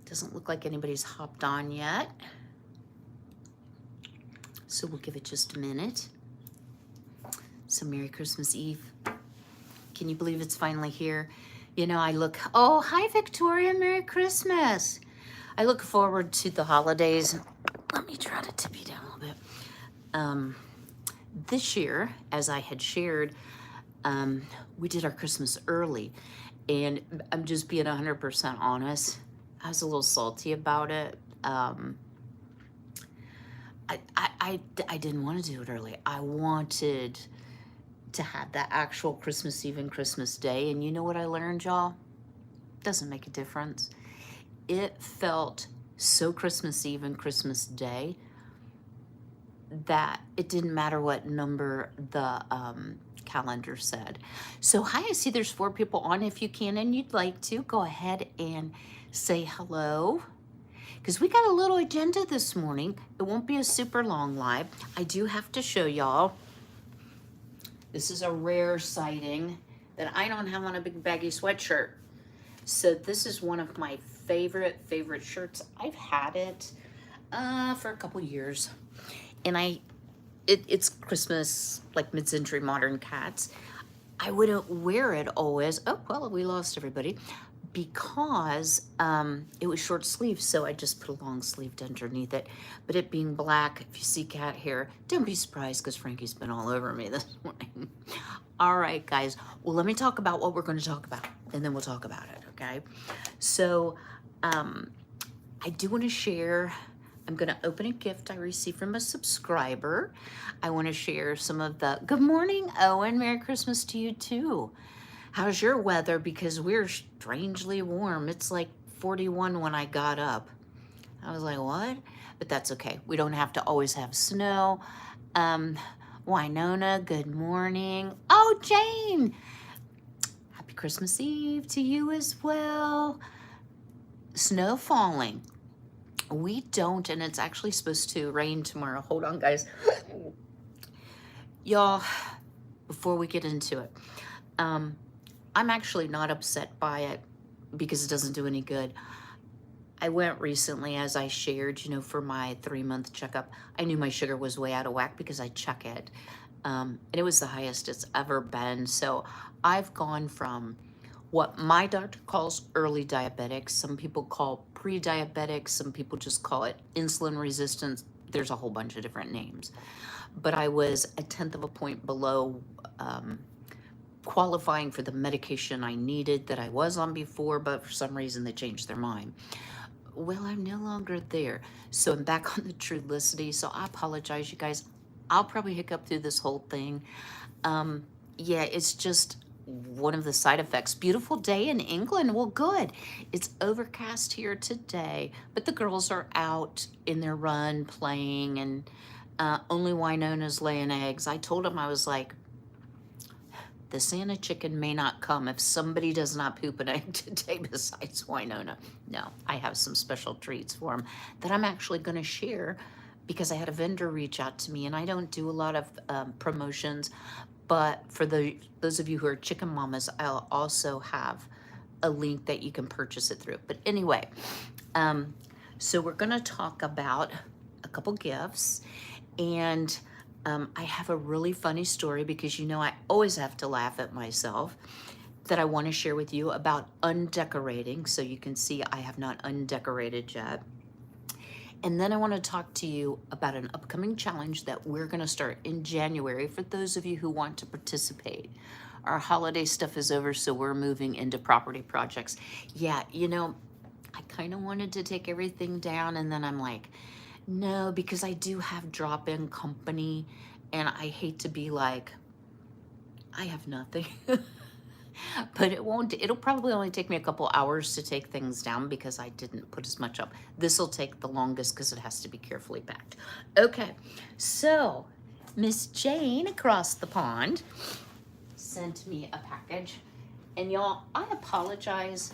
Doesn't look like anybody's hopped on yet. So we'll give it just a minute. So Merry Christmas Eve. Can you believe it's finally here? You know, oh, hi Victoria, Merry Christmas. I look forward to the holidays. Let me try to tip you down a little bit. This year, as I had shared, we did our Christmas early, and I'm just being 100% honest. I was a little salty about it. I didn't want to do it early. I wanted to have that actual Christmas Eve and Christmas Day, and you know what I learned, y'all? Doesn't make a difference. It felt so Christmas Eve and Christmas Day that it didn't matter what number the calendar said. So hi, I see there's 4 people on. If you can and you'd like to, go ahead and say hello, because we got a little agenda this morning. It won't be a super long live. I do have to show y'all. This is a rare sighting that I don't have on a big baggy sweatshirt. So this is one of my favorite shirts. I've had it for a couple years, and it's Christmas, like mid-century modern cats. I wouldn't wear it always. Oh, well, we lost everybody, because it was short sleeve, so I just put a long sleeved underneath it. But it being black, if you see cat hair, don't be surprised, because Frankie's been all over me this morning. All right, guys. Well, let me talk about what we're going to talk about, and then we'll talk about it, okay? So I do want to share. I'm going to open a gift I received from a subscriber. I want to share some of the, good morning, Owen. Merry Christmas to you too. How's your weather? Because we're strangely warm. It's like 41 when I got up. I was like, what? But that's okay. We don't have to always have snow. Winona, good morning. Oh, Jane. Happy Christmas Eve to you as well. Snow falling. We don't, and it's actually supposed to rain tomorrow. Hold on, guys. Y'all, before we get into it, I'm actually not upset by it, because it doesn't do any good. I went recently, as I shared, you know, for my 3-month checkup. I knew my sugar was way out of whack because I check it. And it was the highest it's ever been. So I've gone from what my doctor calls early diabetics. Some people call pre-diabetics. Some people just call it insulin resistance. There's a whole bunch of different names. But I was 1/10 of a point below qualifying for the medication I needed that I was on before, but for some reason they changed their mind. Well, I'm no longer there. So I'm back on the Trulicity. So I apologize, you guys. I'll probably hiccup through this whole thing. Yeah, it's just one of the side effects. Beautiful day in England. Well, good. It's overcast here today, but the girls are out in their run playing, and only Winona's laying eggs. I told them, I was like, the Santa chicken may not come if somebody does not poop an egg today besides Winona. No, I have some special treats for them that I'm actually going to share, because I had a vendor reach out to me, and I don't do a lot of promotions. But for those of you who are chicken mamas, I'll also have a link that you can purchase it through. But anyway, so we're going to talk about a couple gifts. And I have a really funny story, because you know I always have to laugh at myself, that I want to share with you about undecorating. So you can see I have not undecorated yet. And then I want to talk to you about an upcoming challenge that we're going to start in January for those of you who want to participate. Our holiday stuff is over, so we're moving into property projects. Yeah, you know, I kind of wanted to take everything down, and then I'm like, no, because I do have drop-in company, and I hate to be like, I have nothing. But it'll probably only take me a couple hours to take things down, because I didn't put as much up. This will take the longest because it has to be carefully packed. Okay, so Miss Jane across the pond sent me a package. And y'all, I apologize.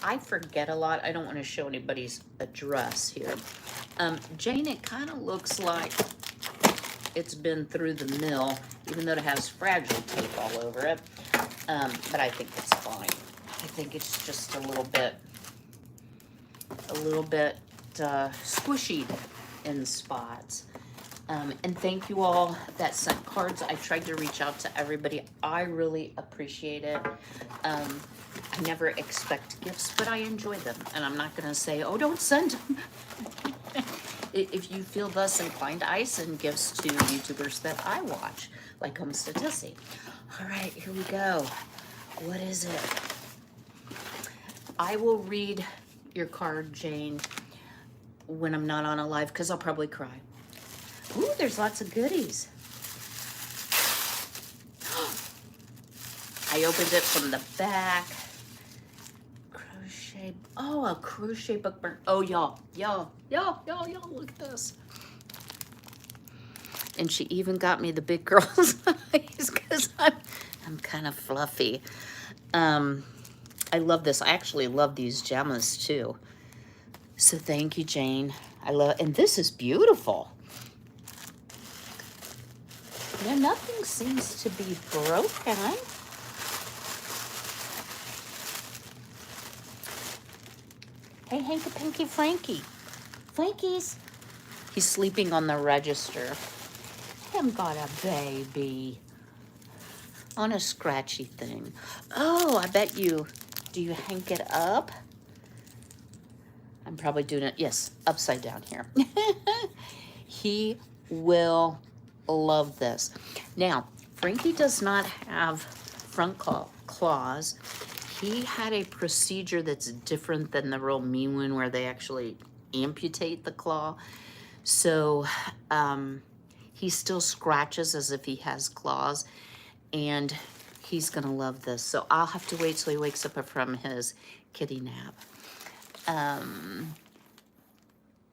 I forget a lot. I don't want to show anybody's address here. Jane, it kind of looks like it's been through the mill, even though it has fragile tape all over it. But I think it's fine. I think it's just a little bit a little bit squishy in spots. And thank you all that sent cards. I tried to reach out to everybody. I really appreciate it. I never expect gifts, but I enjoy them. And I'm not going to say, oh, don't send them. If you feel thus inclined, I send gifts to YouTubers that I watch, like Homestead Tessie. All right, here we go. What is it? I will read your card, Jane, when I'm not on a live, because I'll probably cry. Ooh, there's lots of goodies. I opened it from the back. Crochet. Oh, a crochet bookmark. Oh, y'all, look at this. And she even got me the big girl size because I'm kind of fluffy. I love this. I actually love these gemmas too. So thank you, Jane. And this is beautiful. Yeah, nothing seems to be broken. Hey, Hanky Pinky Frankie. Frankies. He's sleeping on the register. Him got a baby on a scratchy thing. Oh, I bet you, do you hank it up? I'm probably doing it, yes, upside down here. He will love this. Now, Frankie does not have front claws. He had a procedure that's different than the real mean one where they actually amputate the claw. So he still scratches as if he has claws, and he's gonna love this. So I'll have to wait till he wakes up from his kitty nap.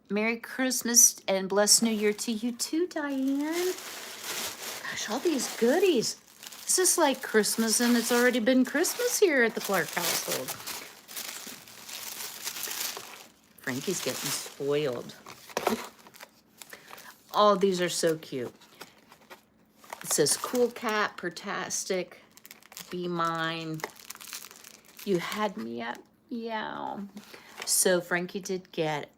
Merry Christmas and blessed New Year to you too, Diane. Gosh, all these goodies. This is like Christmas, and it's already been Christmas here at the Clark household. Frankie's getting spoiled. Oh, these are so cute. It says, cool cat, pertastic, be mine. You had me at meow. So Frankie did get,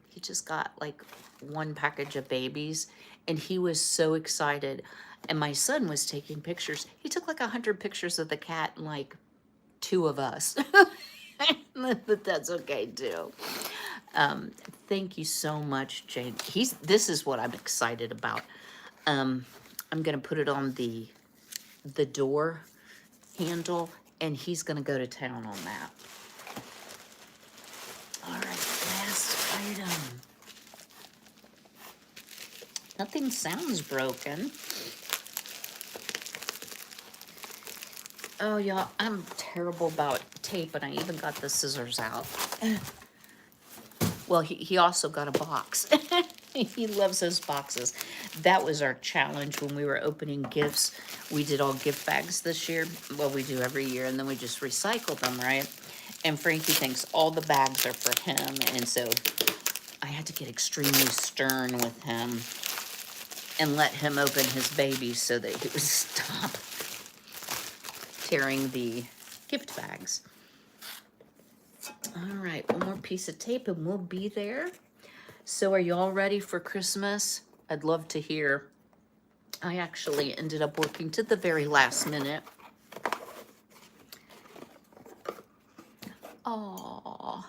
he just got like one package of babies, and he was so excited. And my son was taking pictures. He took like 100 pictures of the cat and like 2 of us. But that's okay too. Thank you so much, Jane. This is what I'm excited about. I'm gonna put it on the door handle, and he's gonna go to town on that. All right, last item. Nothing sounds broken. Oh, y'all, I'm terrible about tape, and I even got the scissors out. Well, he also got a box. He loves those boxes. That was our challenge when we were opening gifts. We did all gift bags this year. Well, we do every year, and then we just recycle them, right? And Frankie thinks all the bags are for him, and so I had to get extremely stern with him and let him open his baby so that he would stop tearing the gift bags. All right, one more piece of tape and we'll be there. So are you all ready for Christmas? I'd love to hear. I actually ended up working to the very last minute. Aww.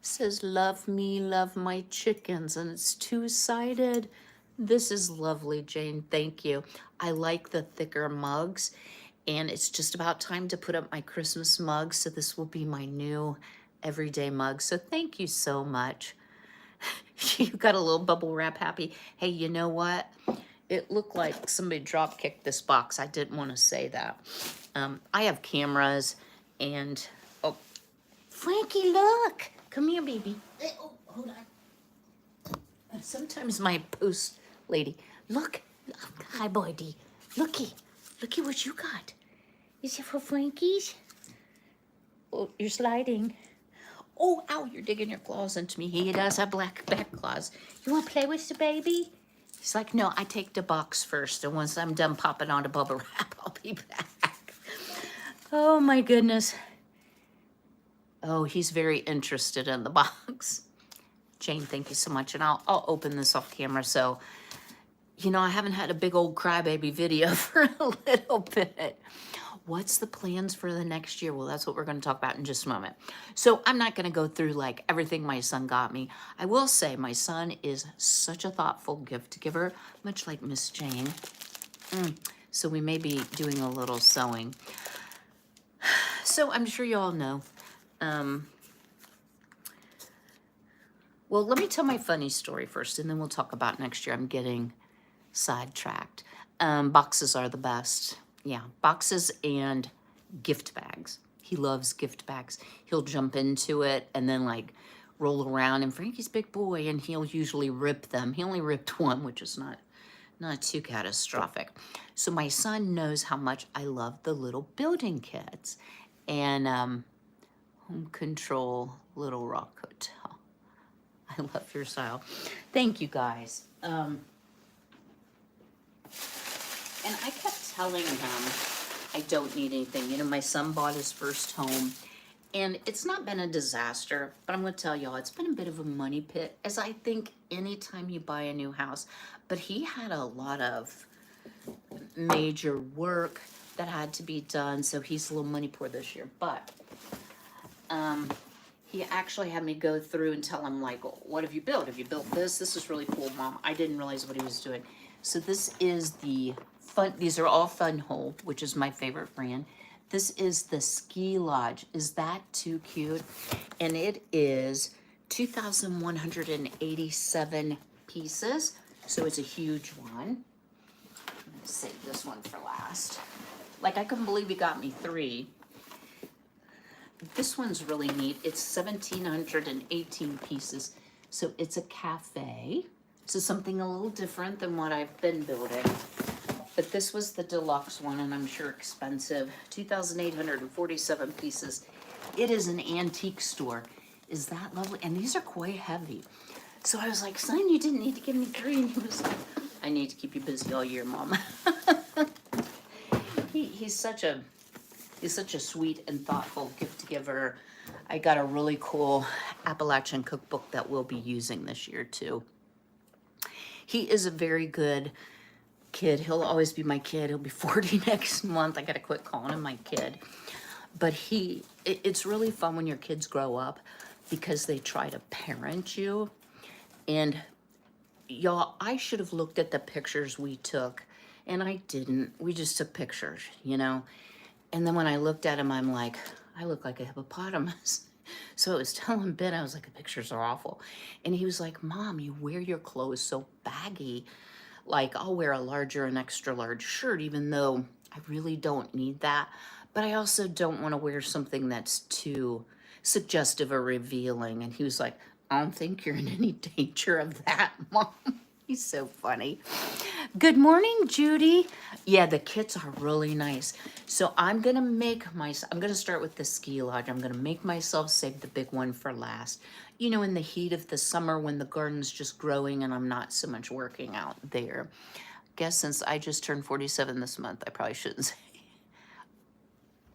Says, love me, love my chickens, and it's 2-sided. This is lovely, Jane. Thank you. I like the thicker mugs, and it's just about time to put up my Christmas mug, so this will be my new everyday mug. So thank you so much. You got a little bubble wrap happy. Hey, you know what? It looked like somebody drop kicked this box. I didn't want to say that. I have cameras, and oh, Frankie, look. Come here, baby. Oh, hold on. Sometimes my post lady, look. Hi, buddy. Looky what you got. Is it for Frankie's? Oh, you're sliding. Oh, ow, you're digging your claws into me. He does have black back claws. You want to play with the baby? He's like, no, I take the box first, and once I'm done popping on the bubble wrap, I'll be back. Oh, my goodness. Oh, he's very interested in the box. Jane, thank you so much. And I'll open this off camera. So, you know, I haven't had a big old crybaby video for a little bit. What's the plans for the next year? Well, that's what we're going to talk about in just a moment. So I'm not going to go through like everything my son got me. I will say my son is such a thoughtful gift giver, much like Miss Jane. So we may be doing a little sewing. So I'm sure you all know. Well, let me tell my funny story first, and then we'll talk about next year. I'm getting sidetracked. Boxes are the best. Yeah, boxes and gift bags. He loves gift bags. He'll jump into it and then like roll around. And Frankie's big boy, and he'll usually rip them. He only ripped one, which is not too catastrophic. So my son knows how much I love the little building kits and Home Control Little Rock Hotel. I love your style. Thank you guys. And I kept telling him I don't need anything. You know, my son bought his first home and it's not been a disaster, but I'm going to tell y'all, it's been a bit of a money pit, as I think anytime you buy a new house. But he had a lot of major work that had to be done, so he's a little money poor this year. But he actually had me go through and tell him, like, what have you built? Have you built this? This is really cool, Mom. I didn't realize what he was doing. So this is the Fun, these are all Fun Hole, which is my favorite brand. This is the Ski Lodge. Is that too cute? And it is 2,187 pieces. So it's a huge one. Let's save this one for last. Like, I couldn't believe he got me 3. This one's really neat. It's 1,718 pieces. So it's a cafe. So something a little different than what I've been building. But this was the deluxe one, and I'm sure expensive. 2,847 pieces. It is an antique store. Is that lovely? And these are quite heavy. So I was like, son, you didn't need to give me 3. And he was like, I need to keep you busy all year, Mom. He's such a sweet and thoughtful gift giver. I got a really cool Appalachian cookbook that we'll be using this year too. He is a very good kid. He'll always be my kid. He'll be 40 next month. I gotta quit calling him my kid. But it's really fun when your kids grow up because they try to parent you. And y'all, I should have looked at the pictures we took, and I didn't. We just took pictures, you know? And then when I looked at him, I'm like, I look like a hippopotamus. So I was telling Ben, I was like, the pictures are awful. And he was like, Mom, you wear your clothes so baggy. Like, I'll wear a larger and extra large shirt, even though I really don't need that. But I also don't want to wear something that's too suggestive or revealing. And he was like, I don't think you're in any danger of that, Mom. He's so funny. Good morning, Judy. Yeah, the kits are really nice. So I'm going to start with the Ski Lodge. I'm going to make myself save the big one for last. You know, in the heat of the summer when the garden's just growing and I'm not so much working out there. Guess since I just turned 47 this month, I probably shouldn't say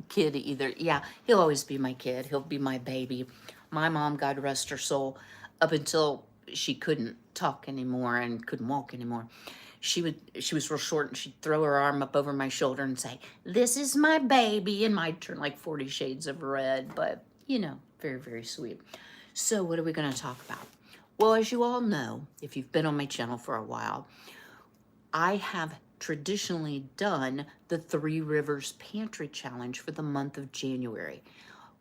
kid either. Yeah, he'll always be my kid. He'll be my baby. My mom, God rest her soul, up until she couldn't talk anymore and couldn't walk anymore, she was real short, and she'd throw her arm up over my shoulder and say, this is my baby, and I'd turn like 40 shades of red. But you know, very, very sweet. So what are we going to talk about? Well, as you all know, if you've been on my channel for a while, I have traditionally done the 3 Rivers Pantry Challenge for the month of January.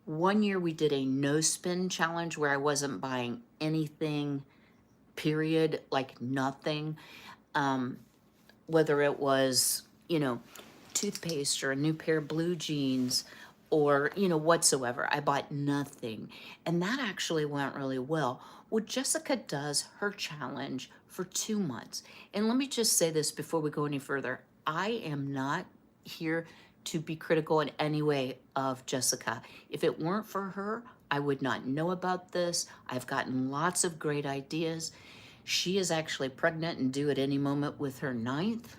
One year we did a no spend challenge where I wasn't buying anything, period, like nothing. Whether it was, you know, toothpaste or a new pair of blue jeans or, you know, whatsoever. I bought nothing. And that actually went really well. Well, Jessica does her challenge for 2 months. And let me just say this before we go any further. I am not here to be critical in any way of Jessica. If it weren't for her, I would not know about this. I've gotten lots of great ideas. She is actually pregnant and due at any moment with her 9th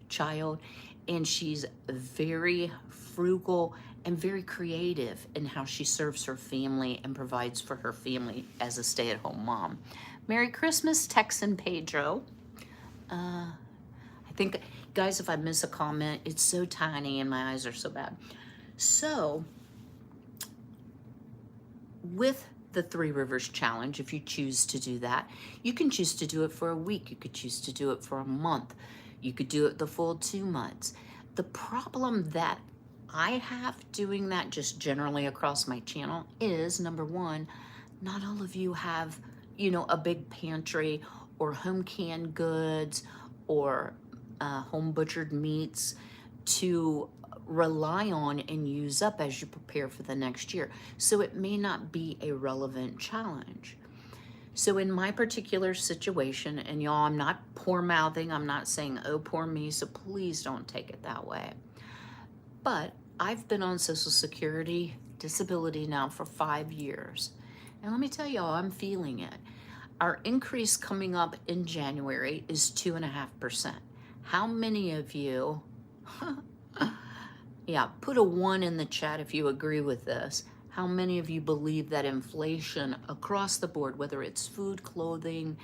child. And she's very frugal and very creative in how she serves her family and provides for her family as a stay-at-home mom. Merry Christmas, Texan Pedro. I think, guys, if I miss a comment, it's so tiny and my eyes are so bad. So, with the Three Rivers Challenge, if you choose to do that, you can choose to do it for a week. You could choose to do it for a month. You could do it the full 2 months. The problem that I have doing that just generally across my channel is, number one, not all of you have, a big pantry or home canned goods or home butchered meats to rely on and use up as you prepare for the next year. So it may not be a relevant challenge. So in my particular situation, and y'all, I'm not poor mouthing, I'm not saying, oh, poor me, so please don't take it that way. But I've been on Social Security disability now for 5 years. And let me tell y'all, I'm feeling it. Our increase coming up in January is 2.5%. How many of you, yeah, put a 1 in the chat if you agree with this. How many of you believe that inflation across the board, whether it's food, clothing,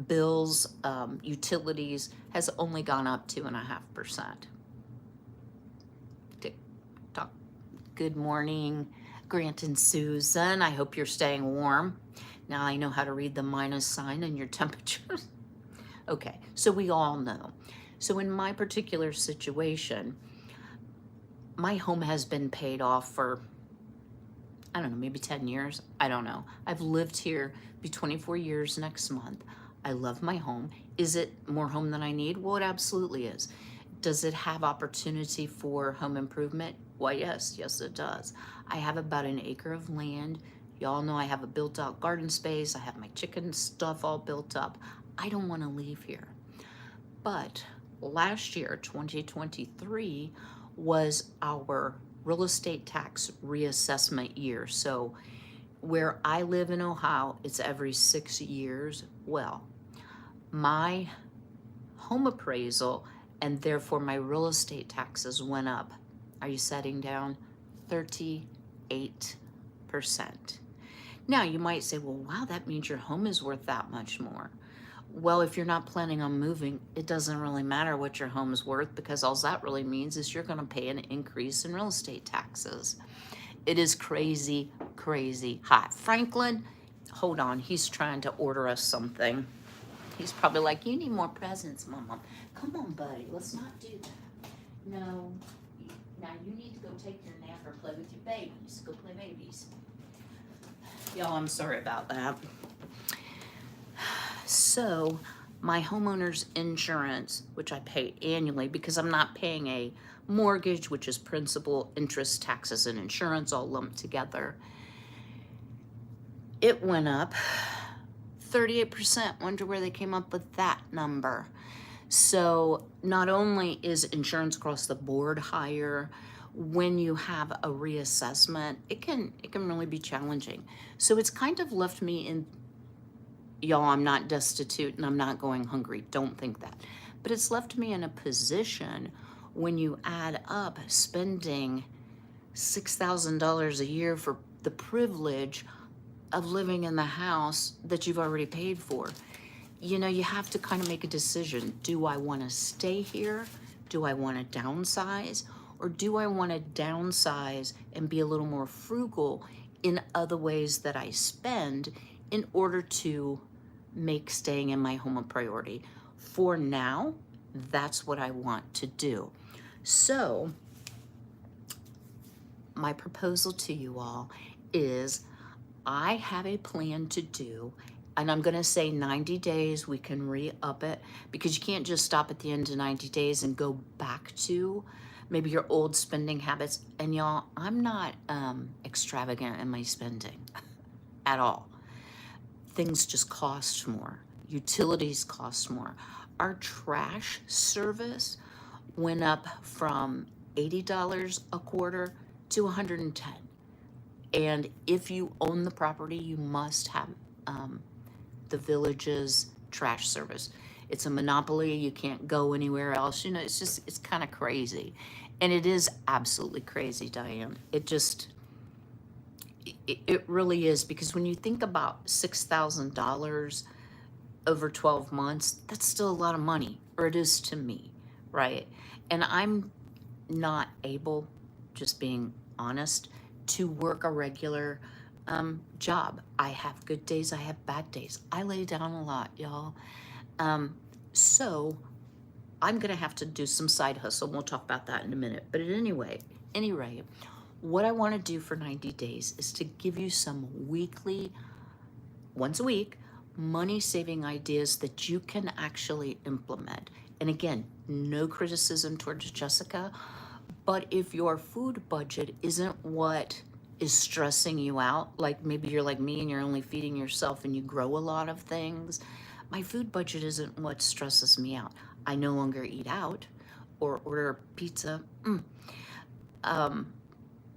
bills, utilities, has only gone up 2.5%? Tick tock. Good morning, Grant and Susan. I hope you're staying warm. Now I know how to read the minus sign in your temperatures. Okay, so we all know. So in my particular situation, my home has been paid off for, I don't know, maybe 10 years. I don't know. I've lived here, be 24 years next month. I love my home. Is it more home than I need? Well, it absolutely is. Does it have opportunity for home improvement? Why, yes, it does. I have about an acre of land. Y'all know I have a built out garden space. I have my chicken stuff all built up. I don't want to leave here. But last year, 2023, was our real estate tax reassessment year. So where I live in Ohio, it's every 6 years. Well, my home appraisal and therefore my real estate taxes went up. Are you setting down? 38%. Now you might say, well, wow, that means your home is worth that much more. Well, if you're not planning on moving, it doesn't really matter what your home is worth, because all that really means is you're going to pay an increase in real estate taxes. It is crazy, crazy hot. Franklin, hold on. He's trying to order us something. He's probably like, you need more presents, Mama. Come on, buddy. Let's not do that. No. Now you need to go take your nap or play with your babies. Go play babies. Y'all, I'm sorry about that. So my homeowner's insurance, which I pay annually because I'm not paying a mortgage, which is principal, interest, taxes, and insurance all lumped together, it went up 38%. Wonder where they came up with that number. So not only is insurance across the board higher, when you have a reassessment, it can really be challenging. So it's kind of left me in, y'all, I'm not destitute and I'm not going hungry. Don't think that. But it's left me in a position when you add up spending $6,000 a year for the privilege of living in the house that you've already paid for. You know, you have to kind of make a decision. Do I want to stay here? Do I want to downsize? Or do I want to downsize and be a little more frugal in other ways that I spend in order to make staying in my home a priority? For now, that's what I want to do. So my proposal to you all is I have a plan to do, and I'm going to say 90 days, we can re-up it, because you can't just stop at the end of 90 days and go back to maybe your old spending habits. And y'all, I'm not extravagant in my spending at all. Things just cost more. Utilities cost more. Our trash service went up from $80 a quarter to $110. And if you own the property, you must have the village's trash service. It's a monopoly. You can't go anywhere else. You know, it's kind of crazy. And it is absolutely crazy, Diane. It really is, because when you think about $6,000 over 12 months, that's still a lot of money, or it is to me, right? And I'm not able, just being honest, to work a regular job. I have good days, I have bad days. I lay down a lot, y'all. So I'm gonna have to do some side hustle. We'll talk about that in a minute. But anyway, what I want to do for 90 days is to give you some weekly, once a week, money saving ideas that you can actually implement. And again, no criticism towards Jessica, but if your food budget isn't what is stressing you out, like maybe you're like me and you're only feeding yourself and you grow a lot of things, my food budget isn't what stresses me out. I no longer eat out or order pizza.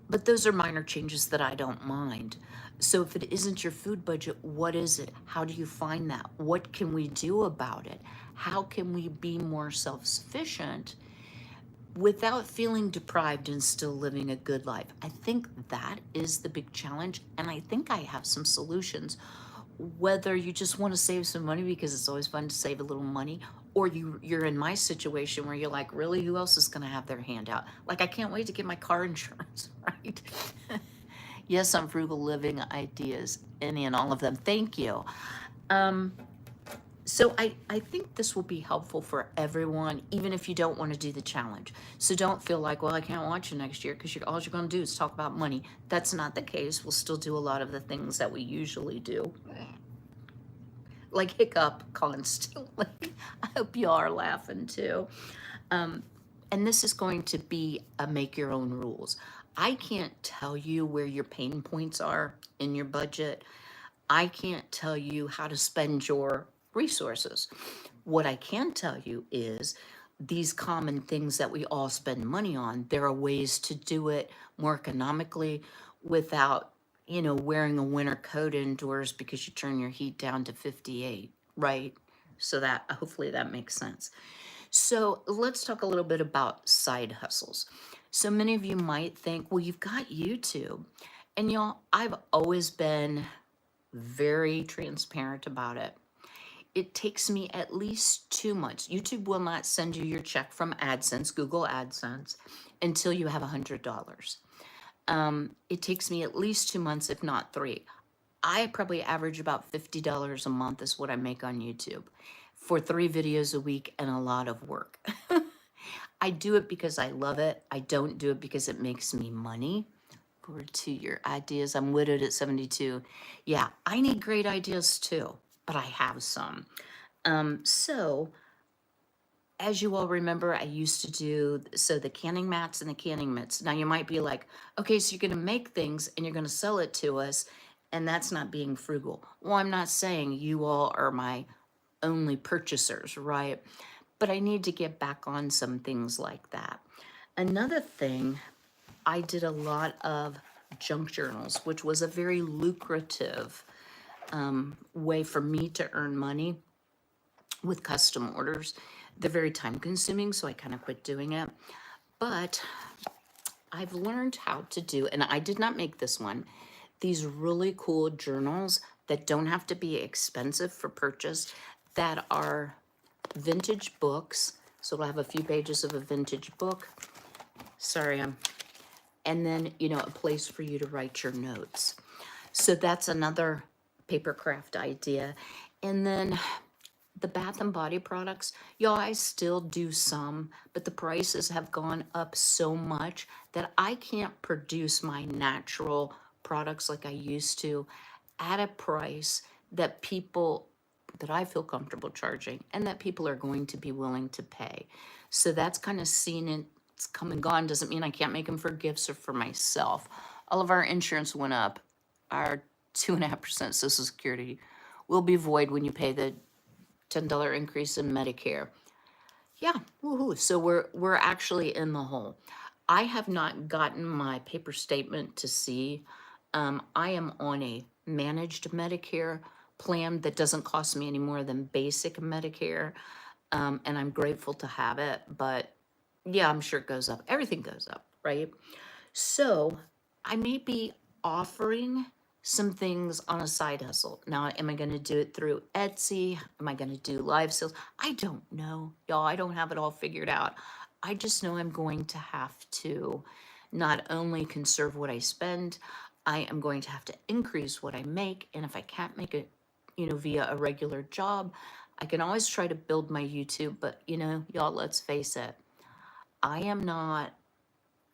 But those are minor changes that I don't mind. So if it isn't your food budget, what is it? How do you find that? What can we do about it? How can we be more self-sufficient without feeling deprived and still living a good life? I think that is the big challenge, and I think I have some solutions. Whether you just want to save some money because it's always fun to save a little money, or you're in my situation where you're like, really, who else is going to have their hand out? Like, I can't wait to get my car insurance, right? Yes, I'm frugal living ideas, any and all of them. Thank you. So I think this will be helpful for everyone, even if you don't want to do the challenge. So don't feel like, well, I can't watch you next year because all you're going to do is talk about money. That's not the case. We'll still do a lot of the things that we usually do. Like hiccup constantly. I hope you are laughing too. And this is going to be a make your own rules. I can't tell you where your pain points are in your budget. I can't tell you how to spend your resources. What I can tell you is these common things that we all spend money on, there are ways to do it more economically without, wearing a winter coat indoors because you turn your heat down to 58, right? So that hopefully that makes sense. So let's talk a little bit about side hustles. So many of you might think, well, you've got YouTube. And y'all, I've always been very transparent about it. It takes me at least 2 months. YouTube will not send you your check from AdSense, Google AdSense, until you have $100. It takes me at least 2 months, if not 3. I probably average about $50 a month is what I make on YouTube for 3 videos a week and a lot of work. I do it because I love it. I don't do it because it makes me money. Forward to your ideas. I'm widowed at 72. Yeah, I need great ideas too, but I have some. So as you all remember, I used to do, the canning mats and the canning mitts. Now you might be like, okay, so you're gonna make things and you're gonna sell it to us, and that's not being frugal. Well, I'm not saying you all are my only purchasers, right? But I need to get back on some things like that. Another thing, I did a lot of junk journals, which was a very lucrative way for me to earn money with custom orders. They're very time consuming, so I kind of quit doing it. But I've learned how to do, and I did not make this one, these really cool journals that don't have to be expensive for purchase, that are vintage books. So it'll have a few pages of a vintage book. Sorry, and then, a place for you to write your notes. So that's another paper craft idea. And then the Bath and Body products, y'all, I still do some, but the prices have gone up so much that I can't produce my natural products like I used to at a price that I feel comfortable charging and that people are going to be willing to pay. So that's kind of seen it. It's come and gone. Doesn't mean I can't make them for gifts or for myself. All of our insurance went up. Our 2.5% Social Security will be void when you pay the $10 increase in Medicare. Yeah, woohoo. So we're actually in the hole. I have not gotten my paper statement to see. I am on a managed Medicare plan that doesn't cost me any more than basic Medicare. And I'm grateful to have it, but Yeah, I'm sure it goes up. Everything goes up, right? So I may be offering some things on a side hustle. Now, am I going to do it through Etsy? Am I going to do live sales? I don't know, y'all. I don't have it all figured out. I just know I'm going to have to not only conserve what I spend, I am going to have to increase what I make. And if I can't make it, via a regular job, I can always try to build my YouTube. But, y'all, let's face it, I am not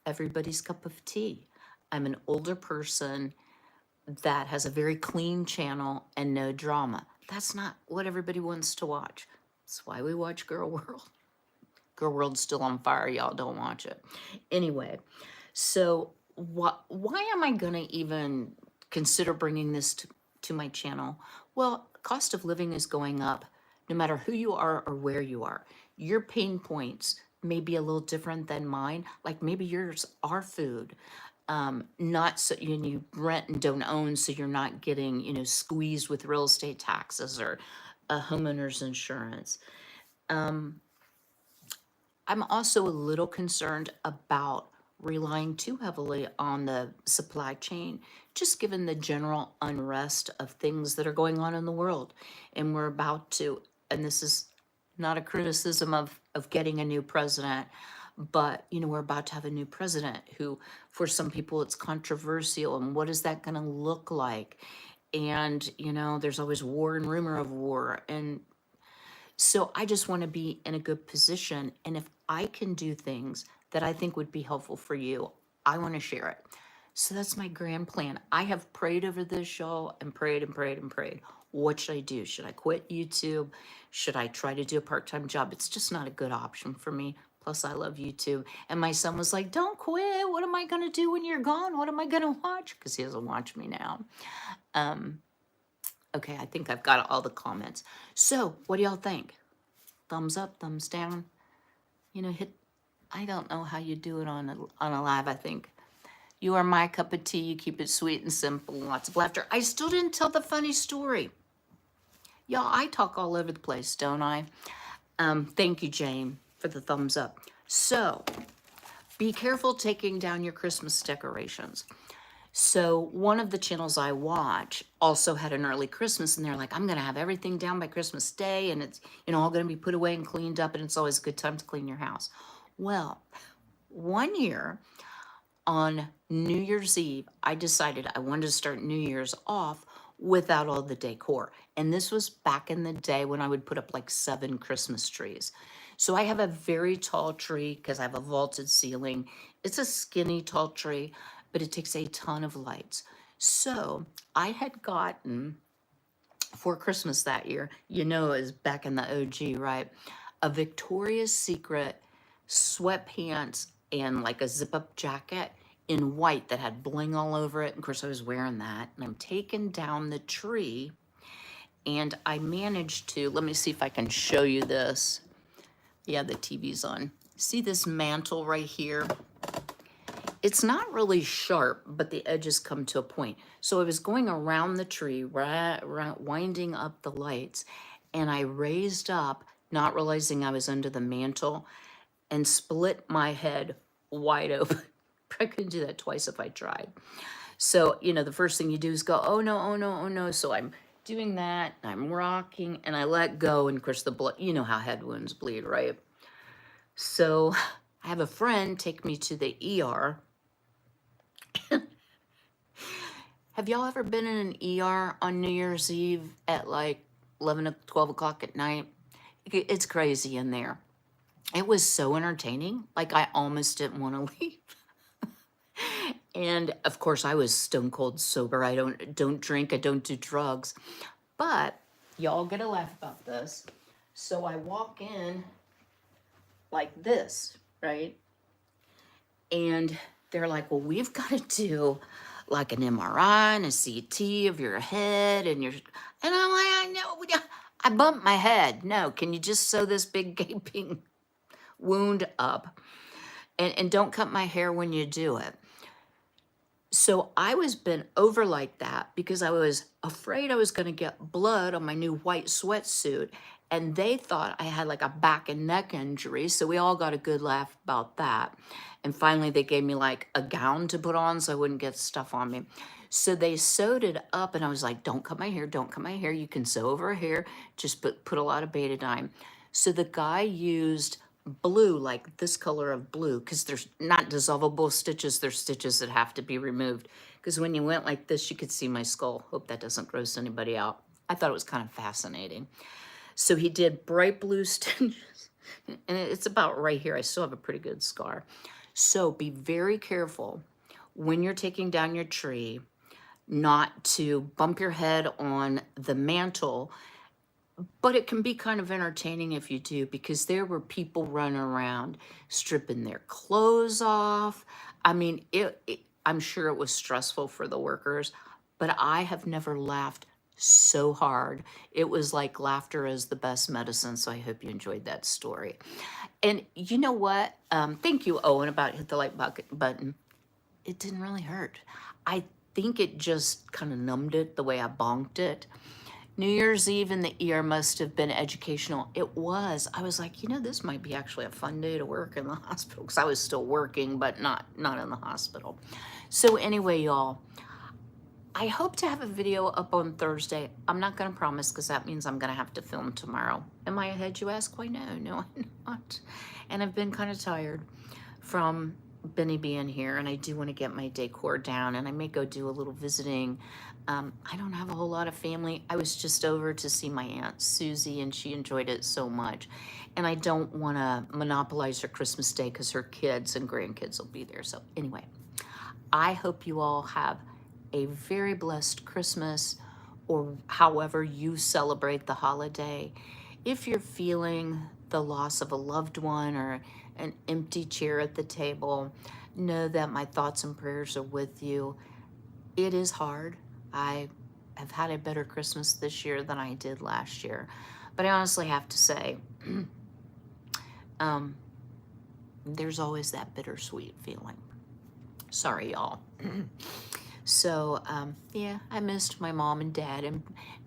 everybody's cup of tea. I'm an older person that has a very clean channel and no drama. That's not what everybody wants to watch. That's why we watch Girl World. Girl World's still on fire. Y'all don't watch it. Anyway, so why am I going to even consider bringing this to my channel? Well, cost of living is going up no matter who you are or where you are. Your pain points may be a little different than mine. Like maybe yours are food. Not so you rent and don't own, so you're not getting, squeezed with real estate taxes or a homeowner's insurance. I'm also a little concerned about relying too heavily on the supply chain, just given the general unrest of things that are going on in the world. And we're about to, and this is not a criticism of getting a new president, but we're about to have a new president who, for some people, it's controversial. And what is that going to look like? And there's always war and rumor of war, and so I just want to be in a good position. And if I can do things that I think would be helpful for you, I want to share it. So that's my grand plan. I have prayed over this show and prayed and prayed and prayed. What should I do? Should I quit YouTube? Should I try to do a part-time job? It's just not a good option for me. Plus, I love YouTube. And my son was like, don't quit. What am I going to do when you're gone? What am I going to watch? Because he doesn't watch me now. Okay, I think I've got all the comments. So, what do y'all think? Thumbs up, thumbs down. Hit. I don't know how you do it on a live. I think you are my cup of tea. You keep it sweet and simple, lots of laughter. I still didn't tell the funny story. Y'all, I talk all over the place, don't I? Thank you, Jane, for the thumbs up. So, be careful taking down your Christmas decorations. So one of the channels I watch also had an early Christmas, and they're like, I'm going to have everything down by Christmas Day, and it's, all going to be put away and cleaned up, and it's always a good time to clean your house. Well, one year on New Year's Eve, I decided I wanted to start New Year's off without all the decor. And this was back in the day when I would put up like 7 Christmas trees. So I have a very tall tree because I have a vaulted ceiling. It's a skinny tall tree, but it takes a ton of lights. So I had gotten for Christmas that year, it was back in the OG, right? A Victoria's Secret sweatpants and like a zip up jacket in white that had bling all over it. And of course, I was wearing that. And I'm taking down the tree, and I managed to, let me see if I can show you this. Yeah, the TV's on. See this mantle right here? It's not really sharp, but the edges come to a point. So I was going around the tree, winding up the lights, and I raised up, not realizing I was under the mantle, and split my head wide open. I couldn't do that twice if I tried. So, the first thing you do is go, oh no, oh no, oh no. So I'm doing that, I'm rocking, and I let go, and of course the blood, you know how head wounds bleed, right? So I have a friend take me to the ER. Have y'all ever been in an ER on New Year's Eve at like 11 or 12 o'clock at night? It's crazy in there. It was so entertaining. Like I almost didn't want to leave. And of course I was stone cold sober. I don't drink, I don't do drugs. But y'all get a laugh about this. So I walk in like this, right? And they're like, well, we've got to do like an MRI and a CT of your head and I'm like, I know, I bumped my head. No, can you just sew this big gaping wound up? And don't cut my hair when you do it. So I was bent over like that because I was afraid I was going to get blood on my new white sweatsuit. And they thought I had like a back and neck injury. So we all got a good laugh about that. And finally, they gave me like a gown to put on so I wouldn't get stuff on me. So they sewed it up, and I was like, don't cut my hair, don't cut my hair. You can sew over here, just put a lot of betadine. So the guy used blue, like this color of blue, because there's not dissolvable stitches, there's stitches that have to be removed. Because when you went like this, you could see my skull. Hope that doesn't gross anybody out. I thought it was kind of fascinating. So he did bright blue stitches, and it's about right here. I still have a pretty good scar. So be very careful when you're taking down your tree not to bump your head on the mantle, but it can be kind of entertaining if you do, because there were people running around stripping their clothes off. I mean, I'm sure it was stressful for the workers, but I have never laughed so hard. It was like laughter is the best medicine. So I hope you enjoyed that story. And you know what? Thank you, Owen, about hit the like button. It didn't really hurt. I think it just kind of numbed it the way I bonked it. New Year's Eve in the ER must have been educational. It was. I was like, this might be actually a fun day to work in the hospital, because I was still working, but not in the hospital. So anyway, y'all, I hope to have a video up on Thursday. I'm not going to promise, because that means I'm going to have to film tomorrow. Am I ahead, you ask? Why, no, I'm not. And I've been kind of tired from Benny being here, and I do want to get my decor down, and I may go do a little visiting. I don't have a whole lot of family. I was just over to see my Aunt Susie, and she enjoyed it so much. And I don't want to monopolize her Christmas Day, because her kids and grandkids will be there. So anyway, I hope you all have a very blessed Christmas, or however you celebrate the holiday. If you're feeling the loss of a loved one or an empty chair at the table, know that my thoughts and prayers are with you. It is hard. I have had a better Christmas this year than I did last year. But I honestly have to say, there's always that bittersweet feeling. Sorry, y'all. So, yeah, I missed my mom and dad,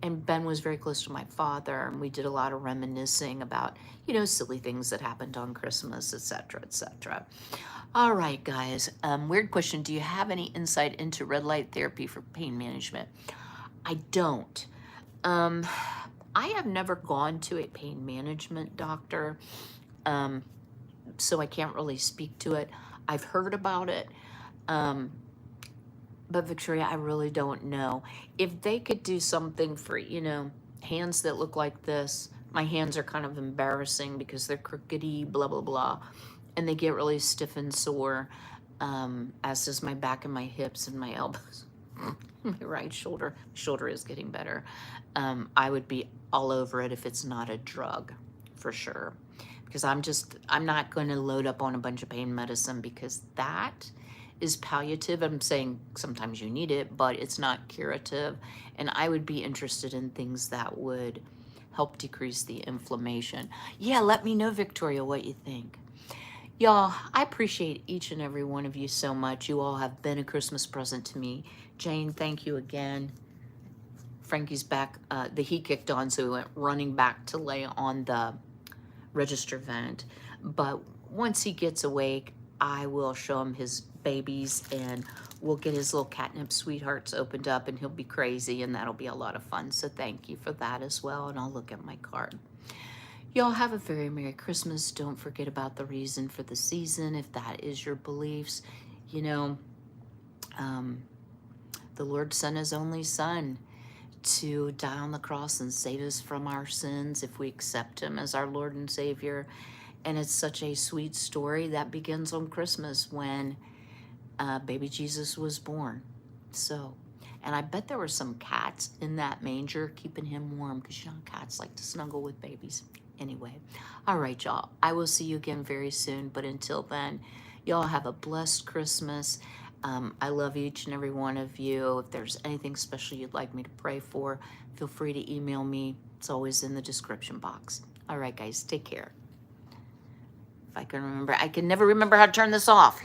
and Ben was very close to my father, and we did a lot of reminiscing about, silly things that happened on Christmas, etc., etc. All right, guys. Weird question. Do you have any insight into red light therapy for pain management? I don't. I have never gone to a pain management doctor, so I can't really speak to it. I've heard about it, but Victoria, I really don't know. If they could do something for, hands that look like this. My hands are kind of embarrassing because they're crookedy, blah, blah, blah. And they get really stiff and sore, as does my back and my hips and my elbows. My right shoulder. Shoulder is getting better. I would be all over it if it's not a drug, for sure. Because I'm not going to load up on a bunch of pain medicine, because that is palliative. I'm saying sometimes you need it, but it's not curative. And I would be interested in things that would help decrease the inflammation. Yeah, let me know, Victoria, what you think. Y'all, I appreciate each and every one of you so much. You all have been a Christmas present to me. Jane, thank you again. Frankie's back. The heat kicked on, so we went running back to lay on the register vent. But once he gets awake, I will show him his babies, and we'll get his little catnip sweethearts opened up, and he'll be crazy, and that'll be a lot of fun. So thank you for that as well, and I'll look at my card. Y'all have a very Merry Christmas. Don't forget about the reason for the season, if that is your beliefs. The Lord sent his only son to die on the cross and save us from our sins if we accept him as our Lord and Savior. And it's such a sweet story that begins on Christmas when baby Jesus was born. So, and I bet there were some cats in that manger keeping him warm, because cats like to snuggle with babies. Anyway, all right, y'all. I will see you again very soon. But until then, y'all have a blessed Christmas. I love each and every one of you. If there's anything special you'd like me to pray for, feel free to email me. It's always in the description box. All right, guys, take care. If I can remember, I can never remember how to turn this off.